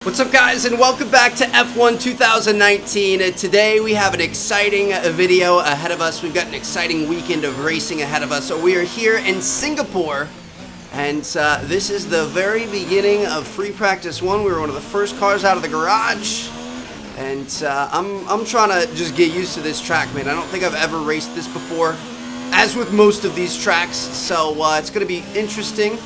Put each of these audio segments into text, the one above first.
What's up, guys, and welcome back to F1 2019. Today we have an exciting video ahead of us. We've got an exciting weekend of racing ahead of us. So we are here in Singapore, and this is the very beginning of Free Practice 1. We were one of the first cars out of the garage, and I'm trying to just get used to this track, man. I don't think I've ever raced this before, as with most of these tracks, so it's going to be interesting.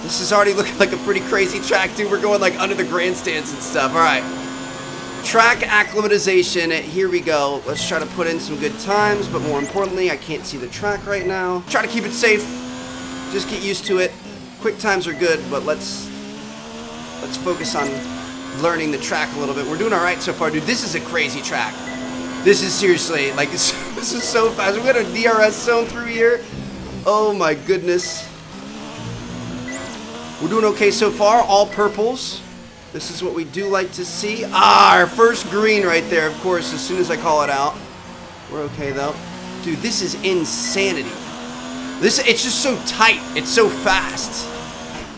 This is already looking like a pretty crazy track, dude. We're going like under the grandstands and stuff. All right. Track acclimatization. Here we go. Let's try to put in some good times, but more importantly, I can't see the track right now. Try to keep it safe. Just get used to it. Quick times are good, but let's focus on learning the track a little bit. We're doing all right so far, dude. This is a crazy track. This is seriously, like, this is so fast. We got a DRS zone through here. Oh my goodness. We're doing okay so far, all purples. This is what we do like to see. Our first green right there, of course, as soon as I call it out. We're okay, though. Dude, this is insanity. It's just so tight. It's so fast.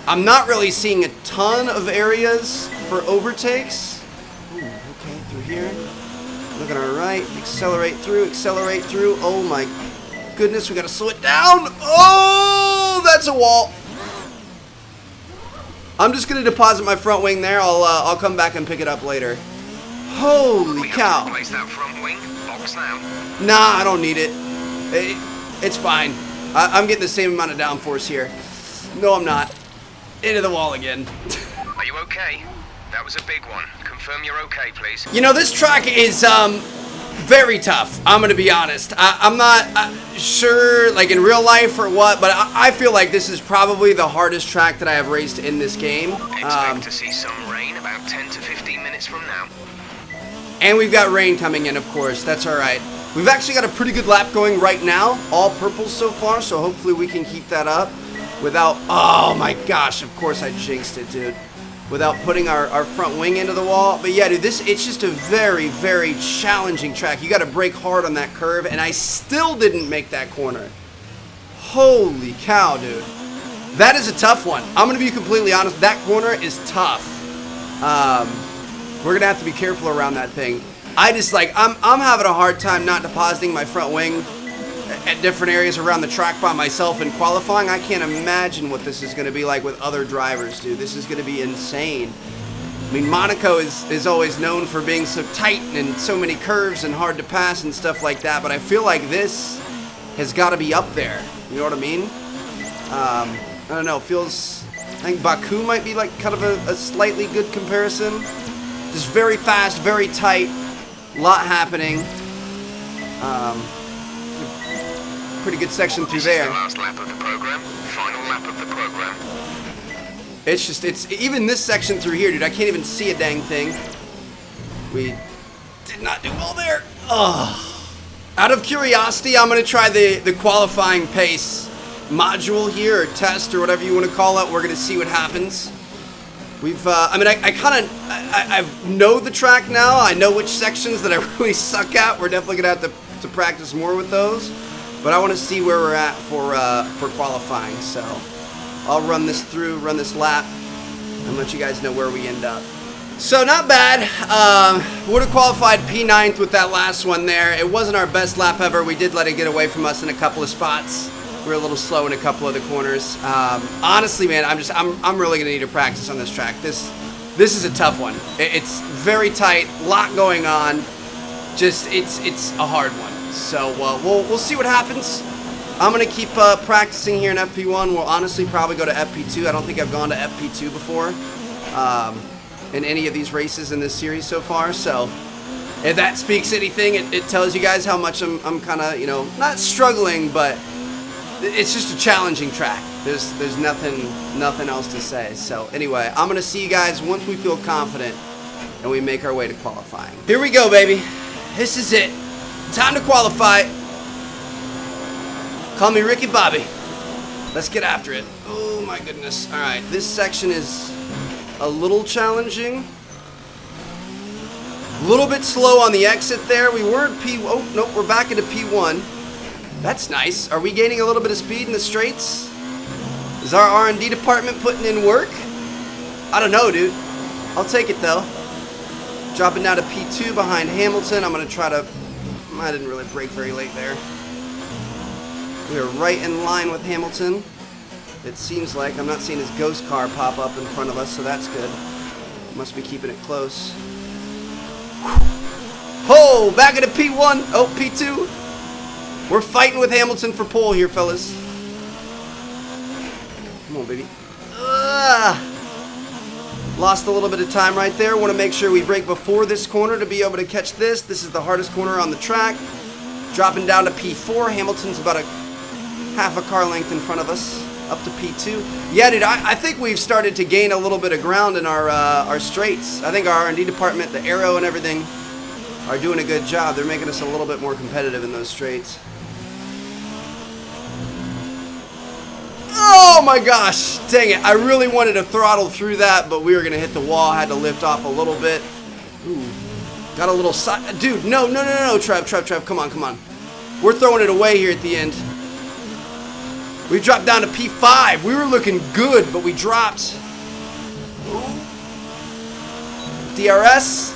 I'm not really seeing a ton of areas for overtakes. Ooh, okay, through here. Looking all right. Accelerate through. Oh, my goodness, we got to slow it down. Oh, that's a wall. I'm just gonna deposit my front wing there. I'll come back and pick it up later. Holy cow! Replace that front wing. Box now. Nah, I don't need it. It's fine. I'm getting the same amount of downforce here. No, I'm not. Into the wall again. Are you okay? That was a big one. Confirm you're okay, please. You know, this track is very tough. I'm gonna be honest. I'm not sure, like in real life or what, but I feel like this is probably the hardest track that I have raced in this game. Expect to see some rain about 10 to 15 minutes from now. And we've got rain coming in, of course. That's all right. We've actually got a pretty good lap going right now. All purples so far, so hopefully we can keep that up without... Oh my gosh, of course I jinxed it, dude. Without putting our front wing into the wall. But yeah, dude, it's just a very, very challenging track. You got to brake hard on that curve, and I still didn't make that corner. Holy cow, dude. That is a tough one. I'm going to be completely honest. That corner is tough. We're going to have to be careful around that thing. I'm having a hard time not depositing my front wing at different areas around the track by myself in qualifying. I can't imagine what this is going to be like with other drivers, dude. This is going to be insane. I mean, Monaco is always known for being so tight and so many curves and hard to pass and stuff like that, but I feel like this has got to be up there. You know what I mean? I don't know. I think Baku might be like kind of a slightly good comparison. Just very fast, very tight, a lot happening. Pretty good section through there. This is the last lap of the program. Final lap of the program. It's even this section through here, dude. I can't even see a dang thing. We did not do well there. Ugh. Out of curiosity, I'm gonna try the qualifying pace module here, or test, or whatever you want to call it. We're gonna see what happens. I know the track now. I know which sections that I really suck at. We're definitely gonna have to practice more with those. But I want to see where we're at for qualifying, so I'll run this lap, and let you guys know where we end up. So not bad. Would have qualified P9th with that last one there. It wasn't our best lap ever. We did let it get away from us in a couple of spots. We were a little slow in a couple of the corners. Honestly, man, I'm really gonna need to practice on this track. This is a tough one. It's very tight, lot going on. Just it's a hard one. So we'll see what happens. I'm going to keep practicing here in FP1. We'll honestly probably go to FP2. I don't think I've gone to FP2 before in any of these races in this series so far. So if that speaks anything, it tells you guys how much I'm kind of, you know, not struggling, but it's just a challenging track. There's nothing else to say. So anyway, I'm going to see you guys once we feel confident and we make our way to qualifying. Here we go, baby. This is it. Time to qualify. Call me Ricky Bobby. Let's get after it. Oh my goodness. All right, this section is a little challenging. A little bit slow on the exit there. We were at P... Oh, nope, we're back into P1. That's nice. Are we gaining a little bit of speed in the straights? Is our R&D department putting in work? I don't know, dude. I'll take it, though. Dropping down to P2 behind Hamilton. I'm going to try to... I didn't really brake very late there. We are right in line with Hamilton. It seems like. I'm not seeing his ghost car pop up in front of us, so that's good. Must be keeping it close. Oh, back into P1. Oh, P2. We're fighting with Hamilton for pole here, fellas. Come on, baby. Lost a little bit of time right there. Want to make sure we brake before this corner to be able to catch this. This is the hardest corner on the track. Dropping down to P4. Hamilton's about a half a car length in front of us. Up to P2. Yeah, dude, I think we've started to gain a little bit of ground in our straights. I think our R&D department, the aero and everything, are doing a good job. They're making us a little bit more competitive in those straights. Oh my gosh, dang it. I really wanted to throttle through that, but we were going to hit the wall. Had to lift off a little bit. Ooh, got a little side. Dude, no, Trev, come on. We're throwing it away here at the end. We dropped down to P5. We were looking good, but we dropped. DRS,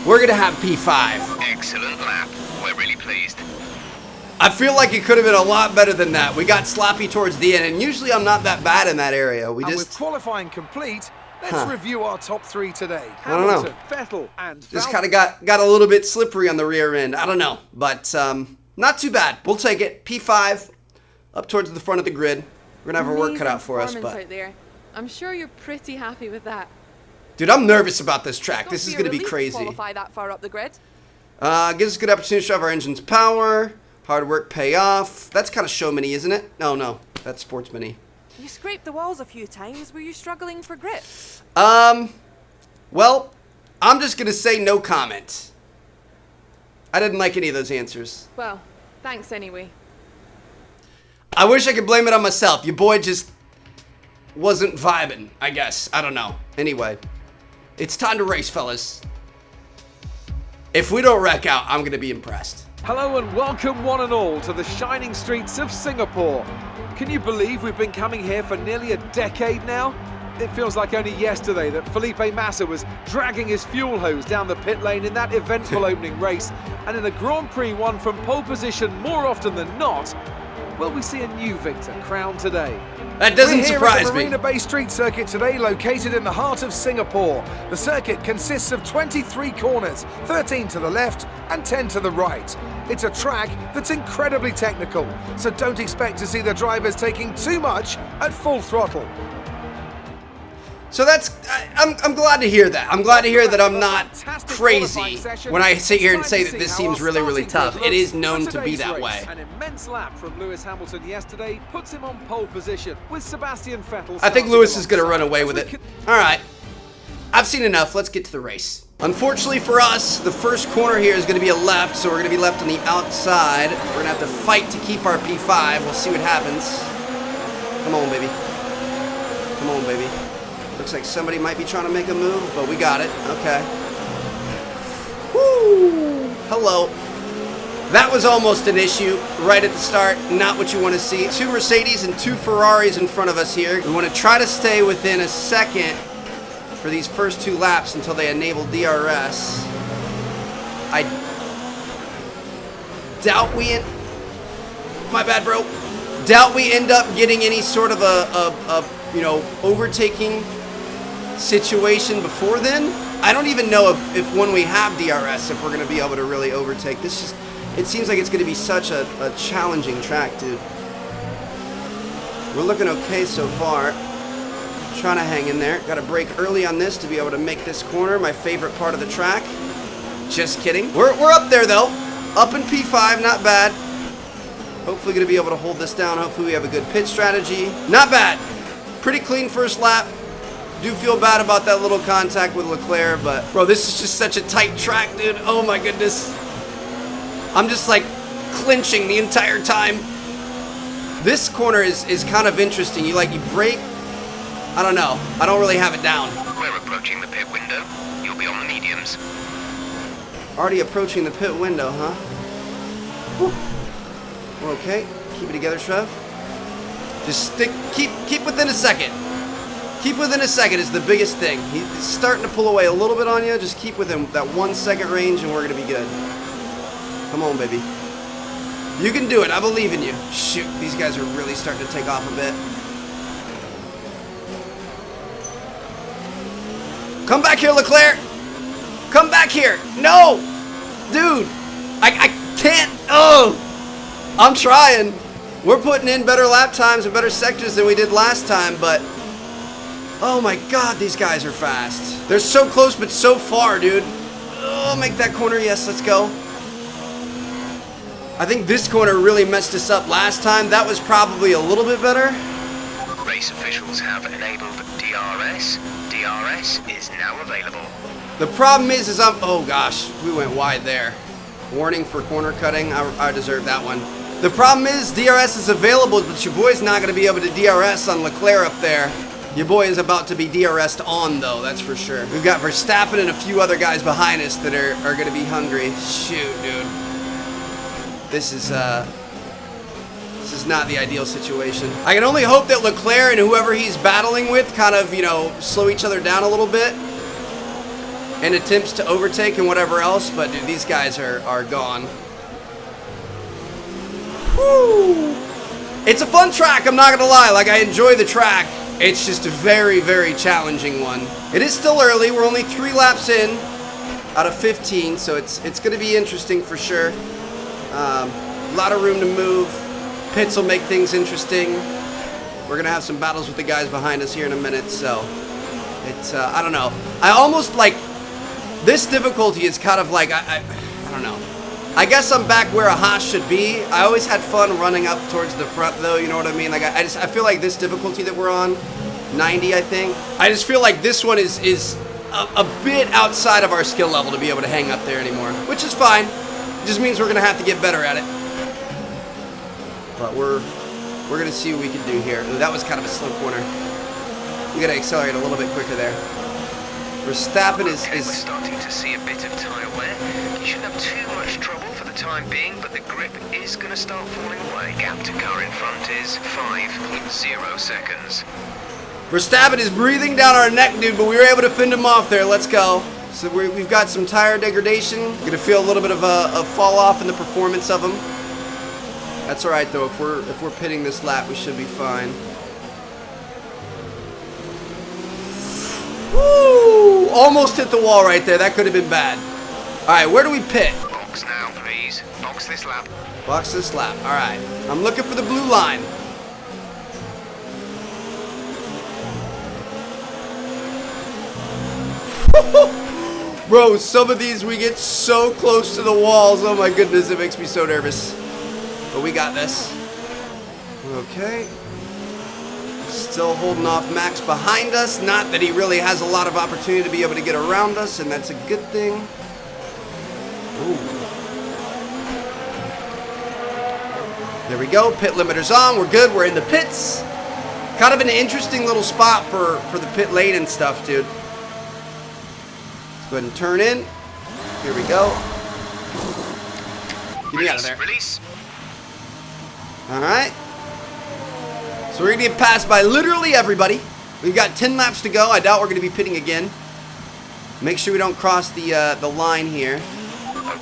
we're going to have P5. Excellent lap. We're really pleased. I feel like it could have been a lot better than that. We got sloppy towards the end, and usually I'm not that bad in that area. With qualifying complete, let's review our top three today. I don't know. Hamilton, Vettel, and just kind of got a little bit slippery on the rear end. I don't know, but not too bad. We'll take it. P5, up towards the front of the grid. We're gonna have our work cut out for us, but out there. I'm sure you're pretty happy with that. Dude, I'm nervous about this track. This is gonna be crazy. Qualify that far up the grid. Gives us a good opportunity to show off our engine's power. Hard work pay off. That's kind of show mini, isn't it? No, that's sports mini. You scraped the walls a few times. Were you struggling for grip? Well, I'm just gonna say no comment. I didn't like any of those answers. Well, thanks anyway. I wish I could blame it on myself. Your boy just wasn't vibing, I guess. I don't know. Anyway, it's time to race, fellas. If we don't wreck out, I'm gonna be impressed. Hello and welcome one and all to the shining streets of Singapore. Can you believe we've been coming here for nearly a decade now? It feels like only yesterday that Felipe Massa was dragging his fuel hose down the pit lane in that eventful opening race, and in a Grand Prix won from pole position more often than not. Will we see a new victor crowned today? That doesn't surprise me. me. Marina Bay Street Circuit today, located in the heart of Singapore. The circuit consists of 23 corners, 13 to the left and 10 to the right. It's a track that's incredibly technical, so don't expect to see the drivers taking too much at full throttle. So I'm glad to hear that. I'm glad to hear that I'm not crazy when I sit here and say that this seems really, really tough. It is known to be that way. An immense lap from Lewis Hamilton yesterday puts him on pole position with Sebastian Vettel. I think Lewis is going to run away with it. All right. I've seen enough. Let's get to the race. Unfortunately for us, the first corner here is going to be a left, so we're going to be left on the outside. We're going to have to fight to keep our P5. We'll see what happens. Come on, baby. Come on, baby. Looks like somebody might be trying to make a move, but we got it. Okay. Woo! Hello. That was almost an issue right at the start. Not what you want to see. 2 Mercedes and 2 Ferraris in front of us here. We want to try to stay within a second for these first 2 laps until they enable DRS. I doubt my bad, bro. Doubt we end up getting any sort of a overtaking situation before then. I don't even know if when we have DRS, if we're going to be able to really overtake. It seems like it's going to be such a challenging track, dude. We're looking okay so far. Trying to hang in there. Got to brake early on this to be able to make this corner my favorite part of the track. Just kidding. We're up there, though. Up in P5, not bad. Hopefully going to be able to hold this down. Hopefully we have a good pit strategy. Not bad. Pretty clean first lap. Do feel bad about that little contact with Leclerc, but bro, this is just such a tight track, dude. Oh my goodness. I'm just like clinching the entire time. This corner is kind of interesting. You brake. I don't know. I don't really have it down. We're approaching the pit window. You'll be on the mediums. Already approaching the pit window, huh? Whew. We're okay. Keep it together, Trev. Just keep within a second. Keep within a second is the biggest thing. He's starting to pull away a little bit on you. Just keep within that 1 second range and we're going to be good. Come on, baby. You can do it. I believe in you. Shoot, these guys are really starting to take off a bit. Come back here, Leclerc. Come back here. No. Dude, I can't. Oh, I'm trying. We're putting in better lap times and better sectors than we did last time, but oh my God, these guys are fast. They're so close, but so far, dude. Oh, make that corner. Yes, let's go. I think this corner really messed us up last time. That was probably a little bit better. Race officials have enabled DRS. DRS is now available. The problem is oh gosh, we went wide there. Warning for corner cutting. I deserve that one. The problem is DRS is available, but your boy's not going to be able to DRS on Leclerc up there. Your boy is about to be DRS'd on, though, that's for sure. We've got Verstappen and a few other guys behind us that are going to be hungry. Shoot, dude. This is not the ideal situation. I can only hope that Leclerc and whoever he's battling with kind of, you know, slow each other down a little bit and attempts to overtake and whatever else, but dude, these guys are gone. Whew. It's a fun track, I'm not gonna lie. Like, I enjoy the track. It's just a very, very challenging one. It is still early. We're only 3 laps in out of 15, so it's gonna be interesting for sure. A lot of room to move. Pits will make things interesting. We're gonna have some battles with the guys behind us here in a minute, so it's I don't know. I almost like this difficulty is kind of like I don't know. I guess I'm back where a Haas should be. I always had fun running up towards the front, though. You know what I mean? Like I feel like this difficulty that we're on, 90, I think. I just feel like this one is a bit outside of our skill level to be able to hang up there anymore, which is fine. It just means we're gonna have to get better at it. But we're gonna see what we can do here. Ooh, that was kind of a slow corner. We gotta accelerate a little bit quicker there. Verstappen is We're starting to see a bit of tyre wear. You shouldn't have too much trouble for the time being, but the grip is going to start falling away. Gap to car in front is 5.0 seconds. Verstappen is breathing down our neck, dude, but we were able to fend him off there. Let's go. So we've got some tire degradation. Gonna feel a little bit of a fall off in the performance of them. That's all right though. If we're pitting this lap, we should be fine. Woo! Almost hit the wall right there. That could have been bad. All right, where do we pit? Box now, please. Box this lap. Box this lap. All right. I'm looking for the blue line. Bro, some of these we get so close to the walls. Oh my goodness, it makes me so nervous. But we got this. Okay. Still holding off Max behind us. Not that he really has a lot of opportunity to be able to get around us, and that's a good thing. Ooh. There we go. Pit limiter's on. We're good. We're in the pits. Kind of an interesting little spot for the pit lane and stuff, dude. Let's go ahead and turn in. Here we go. Get me out of there. Release. All right. So we're going to get passed by literally everybody. We've got 10 laps to go. I doubt we're going to be pitting again. Make sure we don't cross the line here.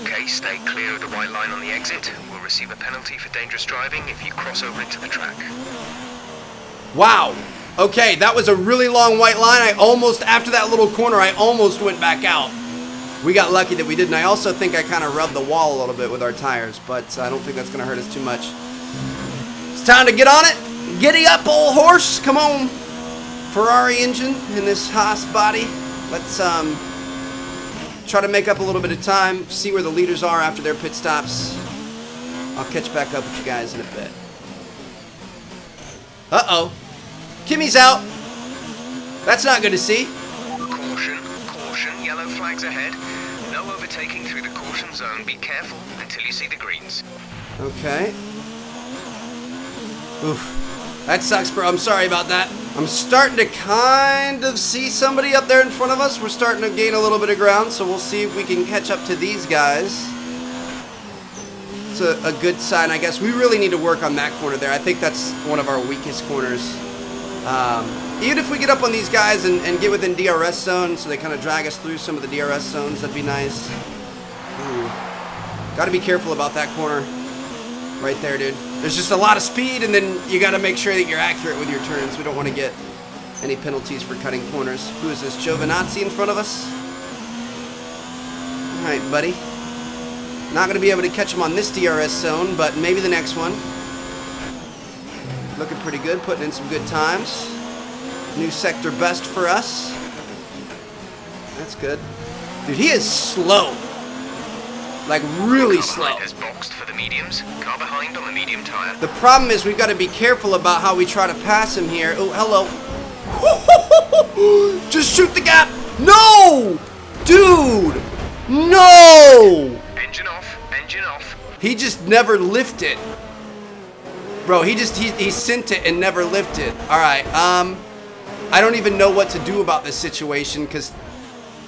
Okay, stay clear of the white line on the exit. We'll receive a penalty for dangerous driving if you cross over into the track. Wow. Okay, that was a really long white line. After that little corner, I almost went back out. We got lucky that we didn't. I also think I kind of rubbed the wall a little bit with our tires, but I don't think that's going to hurt us too much. It's time to get on it. Giddy up, old horse. Come on. Ferrari engine in this Haas body. Let's try to make up a little bit of time, see where the leaders are after their pit stops. I'll catch back up with you guys in a bit. Uh-oh. Kimmy's out. That's not good to see. Caution, caution, yellow flags ahead. No overtaking through the caution zone. Be careful until you see the greens. Okay. Oof. That sucks, bro. I'm sorry about that. I'm starting to kind of see somebody up there in front of us. We're starting to gain a little bit of ground, so we'll see if we can catch up to these guys. It's a good sign, I guess. We really need to work on that corner there. I think that's one of our weakest corners. Even if we get up on these guys and get within DRS zone, so they kind of drag us through some of the DRS zones, that'd be nice. Ooh. Gotta be careful about that corner. Right there, dude. There's just a lot of speed, and then you gotta make sure that you're accurate with your turns. We don't want to get any penalties for cutting corners. Who is this, Giovinazzi in front of us? Alright, buddy. Not gonna be able to catch him on this DRS zone, but maybe the next one. Looking pretty good, putting in some good times. New sector best for us. That's good. Dude, he is slow. Like, really slow. Car behind has boxed for the mediums. Car behind on the medium tire. The problem is we've got to be careful about how we try to pass him here. Oh, hello. Just shoot the gap. No! Dude! No! Engine off. Engine off. He just never lifted. Bro, he sent it and never lifted. Alright, I don't even know what to do about this situation, because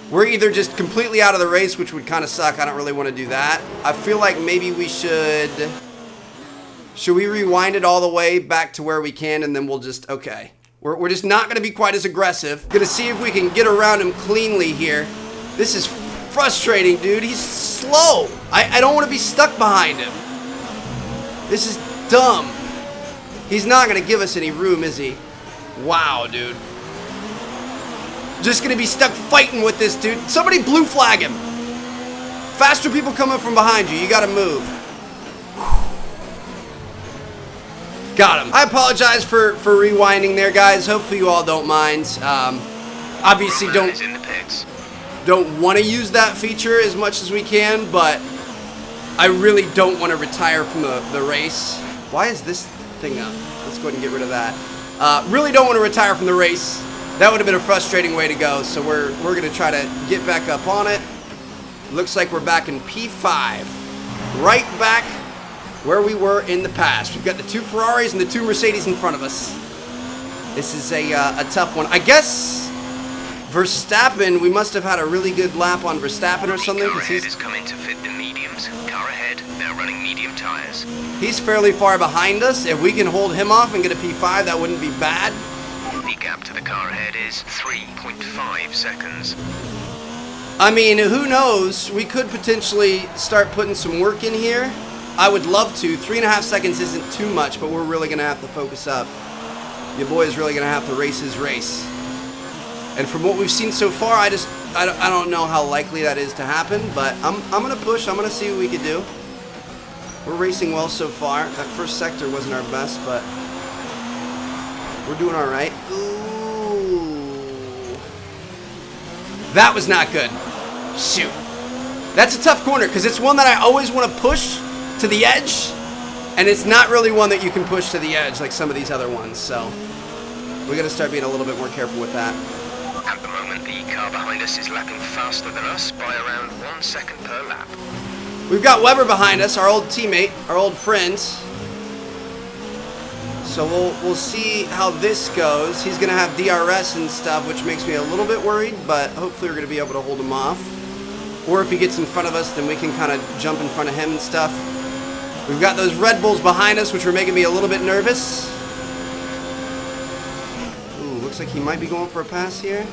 we're either just completely out of the race, which would kind of suck. I don't really want to do that. I feel like maybe we should we rewind it all the way back to where we can, and then we'll just, okay. We're just not going to be quite as aggressive. Gonna see if we can get around him cleanly here. This is frustrating, dude. He's slow. I don't want to be stuck behind him. This is dumb. He's not going to give us any room, is he? Wow, dude. Just going to be stuck fighting with this dude. Somebody blue flag him. Faster people coming from behind you. You got to move. Got him. I apologize for rewinding there, guys. Hopefully you all don't mind. Obviously don't want to use that feature as much as we can, but I really don't want to retire from the race. Why is this thing up? Let's go ahead and get rid of that. Really don't want to retire from the race. That would have been a frustrating way to go, so we're going to try to get back up on it. Looks like we're back in P5. Right back where we were in the past. We've got the 2 Ferraris and the 2 Mercedes in front of us. This is a tough one. I guess Verstappen, we must have had a really good lap on Verstappen or something. Car ahead is coming to fit the mediums. Car ahead, now running medium tires. He's fairly far behind us. If we can hold him off and get a P5, that wouldn't be bad. The gap to the car ahead is 3.5 seconds. I mean, who knows? We could potentially start putting some work in here. I would love to. 3.5 seconds isn't too much, but we're really going to have to focus up. Your boy is really going to have to race his race. And from what we've seen so far, I don't know how likely that is to happen, but I'm going to push. I'm going to see what we can do. We're racing well so far. That first sector wasn't our best, but we're doing all right. Ooh. That was not good. Shoot. That's a tough corner because it's one that I always want to push to the edge, and it's not really one that you can push to the edge like some of these other ones, so we got to start being a little bit more careful with that. At the moment, the car behind us is lapping faster than us by around 1 second per lap. We've got Weber behind us, our old teammate, our old friend. So we'll see how this goes. He's going to have DRS and stuff, which makes me a little bit worried, but hopefully we're going to be able to hold him off. Or if he gets in front of us, then we can kind of jump in front of him and stuff. We've got those Red Bulls behind us, which are making me a little bit nervous. Ooh, looks like he might be going for a pass here.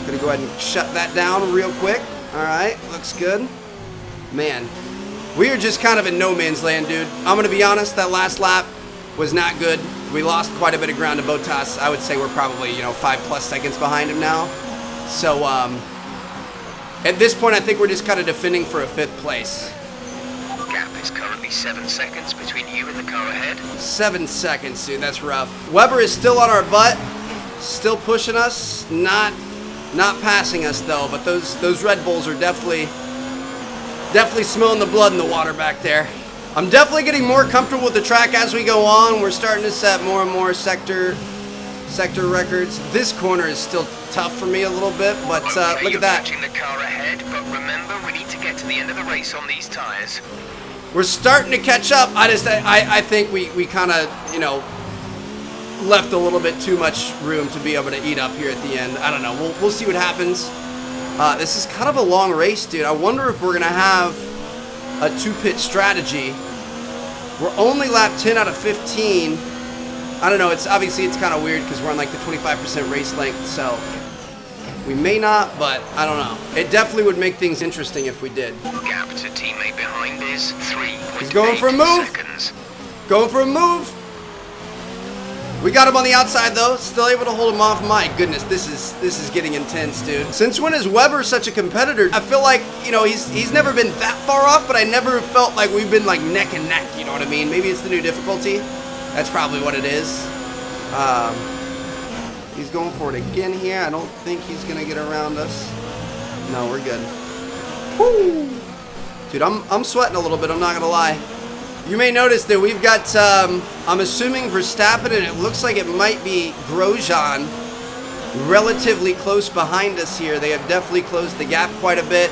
Gonna go ahead and shut that down real quick. Alright, looks good. Man, we are just kind of in no man's land, dude. I'm gonna be honest, that last lap was not good. We lost quite a bit of ground to Bottas. I would say we're probably, 5+ seconds behind him now. So, at this point, I think we're just kind of defending for a 5th place. Gap is currently 7 seconds between you and the car ahead. 7 seconds, dude. That's rough. Weber is still on our butt, still pushing us, not passing us though. But those Red Bulls are definitely smelling the blood in the water back there. I'm definitely getting more comfortable with the track as we go on. We're starting to set more and more sector records. This corner is still tough for me a little bit, but okay, look at that. Catching the car ahead, but remember, we need to get to the end of the race on these tires. We're starting to catch up. I think we kind of, left a little bit too much room to be able to eat up here at the end. I don't know. We'll see what happens. This is kind of a long race, dude. I wonder if we're going to have a 2-pit strategy. We're only lap 10 out of 15. I don't know. It's obviously it's kind of weird because we're on like the 25% race length, so we may not, but I don't know. It definitely would make things interesting if we did. Gap to teammate behind is 3.8 He's going for a move. seconds. Going for a move. We got him on the outside though. Still able to hold him off. My goodness, this is getting intense, dude. Since when is Weber such a competitor? I feel like, you know, he's never been that far off, but I never felt like we've been like neck and neck, you know what I mean? Maybe it's the new difficulty. That's probably what it is. He's going for it again here. I don't think he's gonna get around us. No, we're good. Woo! Dude, I'm sweating a little bit, I'm not gonna lie. You may notice that we've got, I'm assuming Verstappen, and it looks like it might be Grosjean relatively close behind us here. They have definitely closed the gap quite a bit.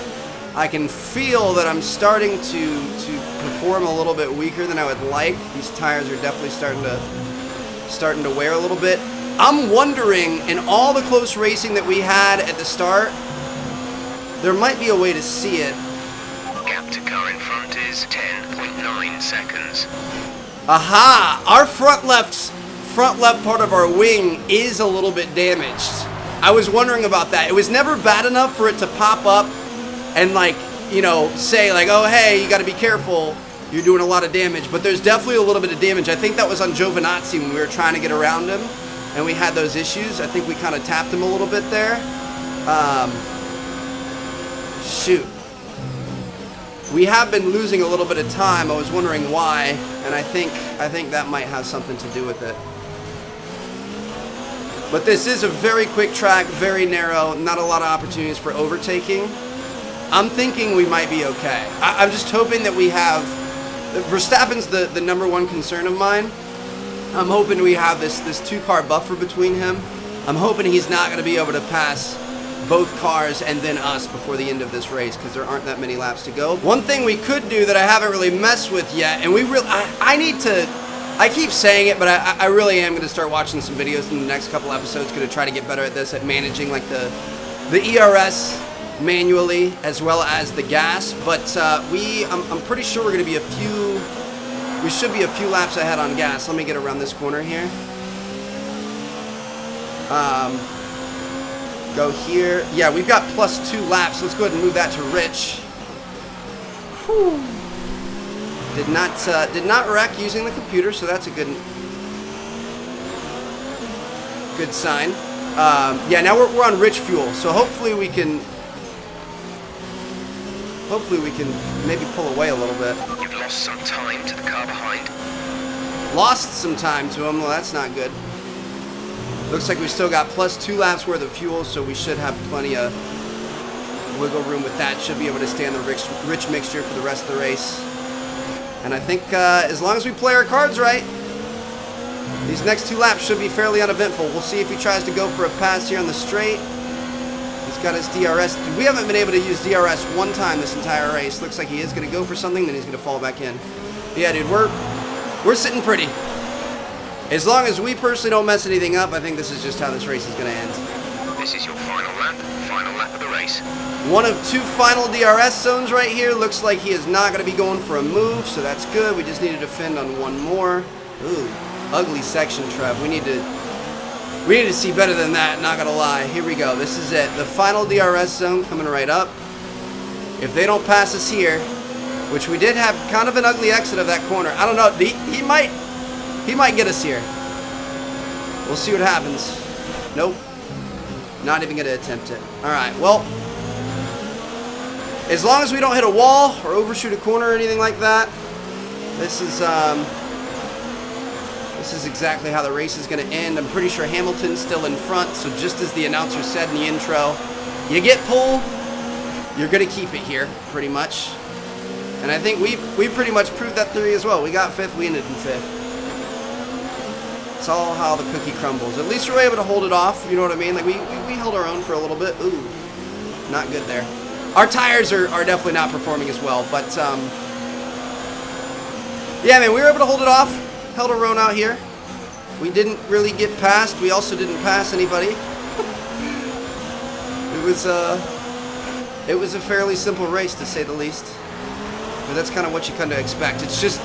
I can feel that I'm starting to perform a little bit weaker than I would like. These tires are definitely starting to wear a little bit. I'm wondering, in all the close racing that we had at the start, there might be a way to see it. Gap to car in front is 10.9 seconds. Aha! Our front left part of our wing is a little bit damaged. I was wondering about that. It was never bad enough for it to pop up and, like, you know, say like, oh hey, you got to be careful, you're doing a lot of damage. But there's definitely a little bit of damage. I think that was on Giovinazzi when we were trying to get around him and we had those issues. I think we kind of tapped him a little bit there. Shoot. We have been losing a little bit of time. I was wondering why, and I think that might have something to do with it. But this is a very quick track, very narrow, not a lot of opportunities for overtaking. I'm thinking we might be okay. I'm just hoping that we have... Verstappen's the number one concern of mine. I'm hoping we have this two-car buffer between him. I'm hoping he's not going to be able to pass both cars and then us before the end of this race, because there aren't that many laps to go. One thing we could do that I haven't really messed with yet, and I need to... I keep saying it, but I really am going to start watching some videos in the next couple episodes. Going to try to get better at this, at managing like the ERS manually as well as the gas. But I'm pretty sure we're going to be we should be a few laps ahead on gas. Let me get around this corner here. Go here. Yeah, we've got +2 laps. Let's go ahead and move that to Rich. Whew. Did not wreck using the computer, so that's a good sign. Yeah, now we're on rich fuel, so hopefully we can maybe pull away a little bit. You've lost some time to the car behind. Lost some time to him. Well, that's not good. Looks like we still got +2 laps worth of fuel, so we should have plenty of wiggle room with that. Should be able to stay on the rich mixture for the rest of the race. And I think as long as we play our cards right, these next 2 laps should be fairly uneventful. We'll see if he tries to go for a pass here on the straight. He's got his DRS. We haven't been able to use DRS one time this entire race. Looks like he is going to go for something, then he's going to fall back in. Yeah, dude, we're sitting pretty. As long as we personally don't mess anything up, I think this is just how this race is going to end. This is your final lap of the race. One of 2 final DRS zones right here. Looks like he is not going to be going for a move, so that's good. We just need to defend on one more. Ooh, ugly section, Trev. We need to see better than that, not going to lie. Here we go. This is it. The final DRS zone coming right up. If they don't pass us here, which we did have kind of an ugly exit of that corner. I don't know. He might get us here. We'll see what happens. Nope. Not even going to attempt it. All right, well, as long as we don't hit a wall or overshoot a corner or anything like that, this is exactly how the race is going to end. I'm pretty sure Hamilton's still in front, so just as the announcer said in the intro, you get pole, you're going to keep it here, pretty much. And I think we pretty much proved that theory as well. We got 5th, we ended in 5th. It's all how the cookie crumbles. At least we were able to hold it off, you know what I mean? Like, we held our own for a little bit. Ooh, not good there. Our tires are definitely not performing as well, but, yeah, man, we were able to hold it off. Held our own out here. We didn't really get past. We also didn't pass anybody. It was a fairly simple race, to say the least. But that's kind of what you kind of expect. It's just,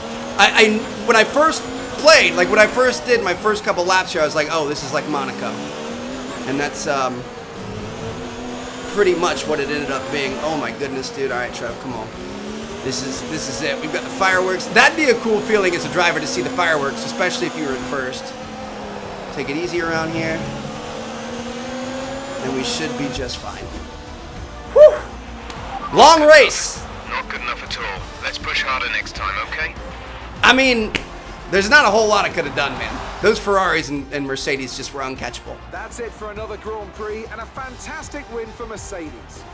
when I first played. Like when I first did my first couple laps here, I was like, oh, this is like Monaco. And that's pretty much what it ended up being. Oh my goodness, dude. All right, Trev, come on. This is it. We've got the fireworks. That'd be a cool feeling as a driver to see the fireworks, especially if you were in first. Take it easy around here. And we should be just fine. Whew. Long race. Not good enough at all. Let's push harder next time, okay? I mean, there's not a whole lot I could have done, man. Those Ferraris and Mercedes just were uncatchable. That's it for another Grand Prix and a fantastic win for Mercedes.